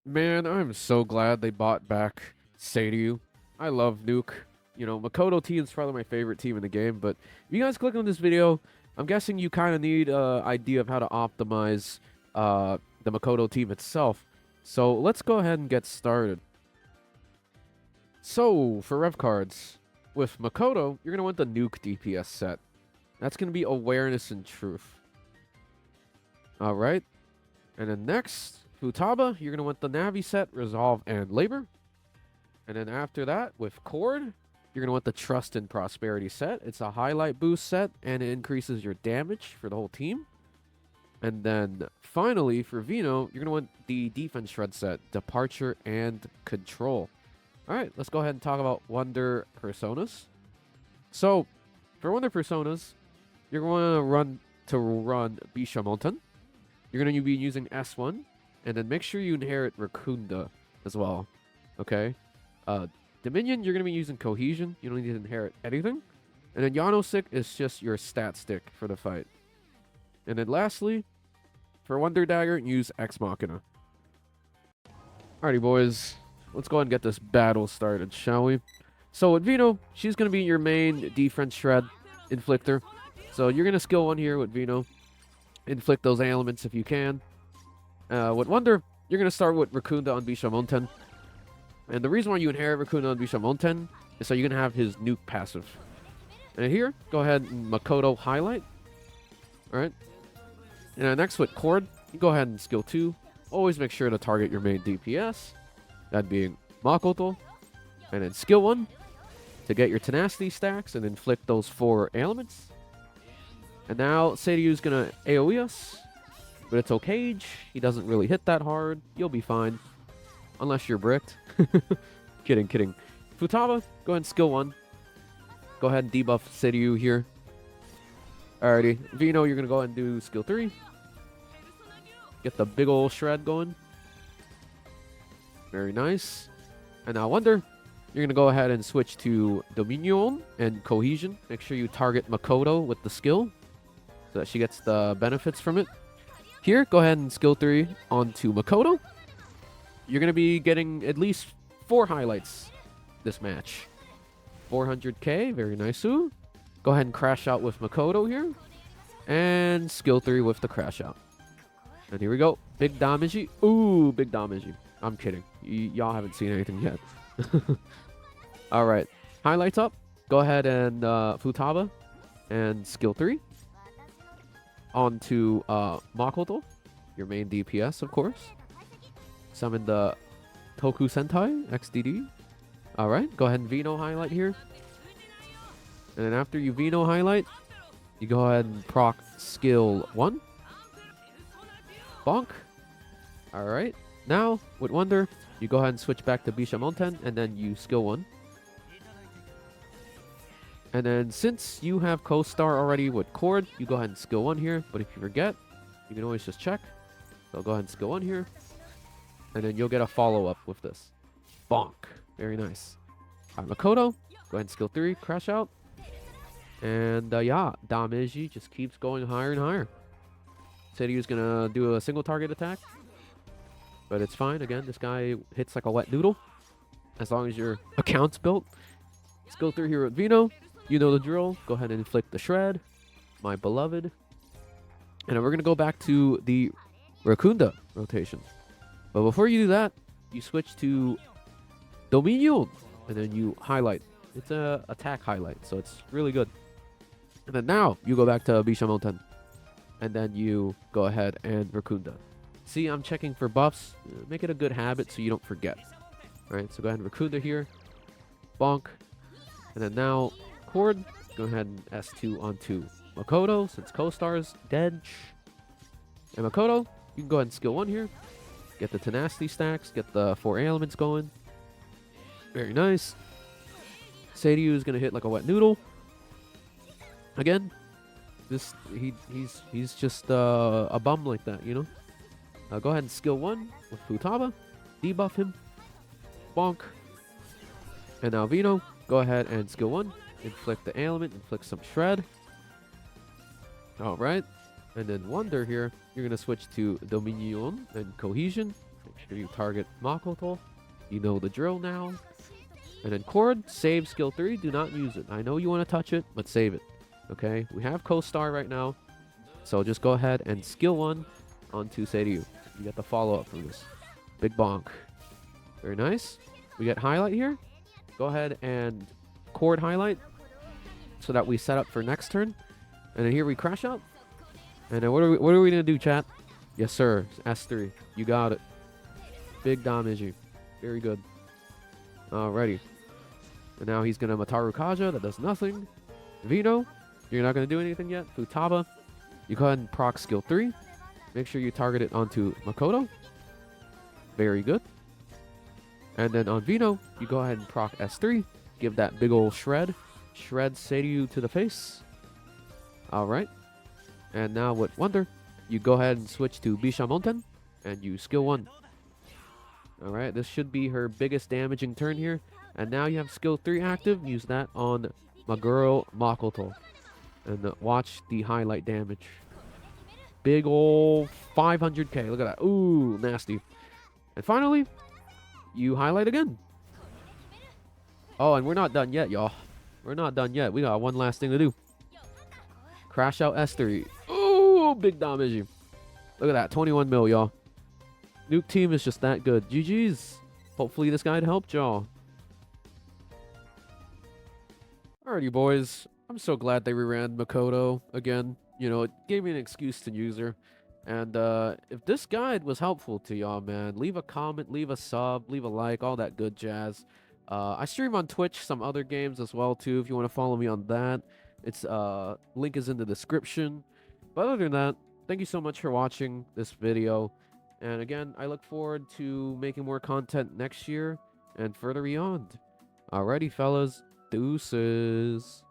Man, I'm so glad they bought back Seiryu. I love Nuke. You know, Makoto team is probably my favorite team in the game, but if you guys click on this video, I'm guessing you kind of need an idea of how to optimize the Makoto team itself. So let's go ahead and get started. So, for Rev Cards, with Makoto, you're going to want the Nuke DPS set. That's going to be Awareness and Truth. Alright. And then next, Futaba, you're going to want the Navi set, Resolve and Labor. And then after that, with Cord, you're going to want the Trust and Prosperity set. It's a highlight boost set, and it increases your damage for the whole team. And then finally, for Vino, you're going to want the Defense Shred set, Departure and Control. Alright, let's go ahead and talk about Wonder Personas. So, for Wonder Personas, you're going to run Bishamonten. You're going to be using S1, and then make sure you inherit Rakunda as well. Okay? Dominion, you're going to be using Cohesion. You don't need to inherit anything. And then Yanosik is just your stat stick for the fight. And then lastly, for Wonder Dagger, use Ex Machina. Alrighty, boys. Let's go ahead and get this battle started, shall we? So with Vino, she's going to be your main defense shred inflictor. So you're going to skill 1 here with Vino. Inflict those ailments if you can. With Wonder, you're going to start with Rakunda on Bishamonten. And the reason why you inherit Rakunda on Bishamonten is so you're going to have his nuke passive. And here, go ahead and Makoto highlight. Alright. And next with Cord, you go ahead and skill 2. Always make sure to target your main DPS. That being Makoto. And then skill 1 to get your tenacity stacks and inflict those 4 ailments. And now Seiryu's gonna AoE us, but it's okay. He doesn't really hit that hard. You'll be fine. Unless you're bricked. Kidding. Futaba, go ahead and skill 1. Go ahead and debuff Seiryu here. Alrighty. Vino, you're gonna go ahead and do skill 3. Get the big ol' shred going. Very nice. And now Wonder, you're going to go ahead and switch to Dominion and Cohesion. Make sure you target Makoto with the skill so that she gets the benefits from it. Here, go ahead and skill 3 onto Makoto. You're going to be getting at least 4 highlights this match. 400k, very nice. Go ahead and crash out with Makoto here. And skill 3 with the crash out. And here we go. Big damage. Ooh, big damage. I'm kidding. Y'all haven't seen anything yet. Alright. Highlights up. Go ahead and Futaba. And skill 3. Onto Makoto. Your main DPS, of course. Summon the Toku Sentai XDD. Alright. Go ahead and Vino highlight here. And then after you Vino highlight, you go ahead and proc skill 1. Bonk. Alright. Now, with Wonder, you go ahead and switch back to Bishamonten, and then you skill 1. And then, since you have co-star already with Cord, you go ahead and skill 1 here. But if you forget, you can always just check. So go ahead and skill 1 here. And then you'll get a follow-up with this. Bonk. Very nice. Alright, Makoto, go ahead and skill 3, crash out. And yeah, damage just keeps going higher and higher. Seiryu's gonna do a single target attack. But it's fine. Again, this guy hits like a wet noodle. As long as your account's built. Let's go through here with Vino. You know the drill. Go ahead and inflict the shred. My beloved. And then we're going to go back to the Rakunda rotation. But before you do that, you switch to Dominion. And then you highlight. It's a attack highlight. So it's really good. And then now you go back to Bishamonten. And then you go ahead and Rakunda. See, I'm checking for buffs. Make it a good habit so you don't forget. Alright, so go ahead and Rakunda here. Bonk. And then now, Cord. Go ahead and S2 onto Makoto, since co-star's dead. And Makoto, you can go ahead and skill 1 here. Get the tenacity stacks. Get the 4 ailments going. Very nice. Seiryu is going to hit like a wet noodle. Again, he's just a bum like that, you know? Go ahead and skill 1 with Futaba. Debuff him. Bonk. And now Vino, go ahead and skill 1. Inflict the ailment. Inflict some shred. Alright. And then Wonder here, you're going to switch to Dominion and Cohesion. sure you target Makoto. You know the drill now. And then chord, save skill 3. Do not use it. I know you want to touch it, but save it. Okay? We have co-star right now. So just go ahead and skill 1 onto Seiryu. You get the follow-up from this. Big bonk. Very nice. We get highlight here. Go ahead and chord highlight so that we set up for next turn. And then here we crash out. And then what are we going to do, chat? Yes, sir. S3. You got it. Big damage. Very good. Alrighty. And now he's going to Mataru Kaja. That does nothing. Vino. You're not going to do anything yet. Futaba. You go ahead and proc skill 3. Make sure you target it onto Makoto. Very good. And then on Vino, you go ahead and proc S3. Give that big old shred. Shred Seiryu to the face. Alright. And now with Wonder, you go ahead and switch to Bishamonten. And you skill 1. Alright, this should be her biggest damaging turn here. And now you have skill 3 active. Use that on my girl Makoto. And watch the highlight damage. Big ol' 500k. Look at that. Ooh, nasty. And finally, you highlight again. Oh, and we're not done yet, y'all. We're not done yet. We got one last thing to do. Crash out S3. Ooh, big damage. Look at that. 21 mil, y'all. Nuke team is just that good. GG's. Hopefully this guide helped y'all. Alrighty, boys. I'm so glad they reran Makoto again. You know, it gave me an excuse to use her. And if this guide was helpful to y'all, man, leave a comment, leave a sub, leave a like, all that good jazz. I stream on Twitch some other games as well, too, if you want to follow me on that. It's link is in the description. But other than that, thank you so much for watching this video. And again, I look forward to making more content next year and further beyond. Alrighty, fellas. Deuces.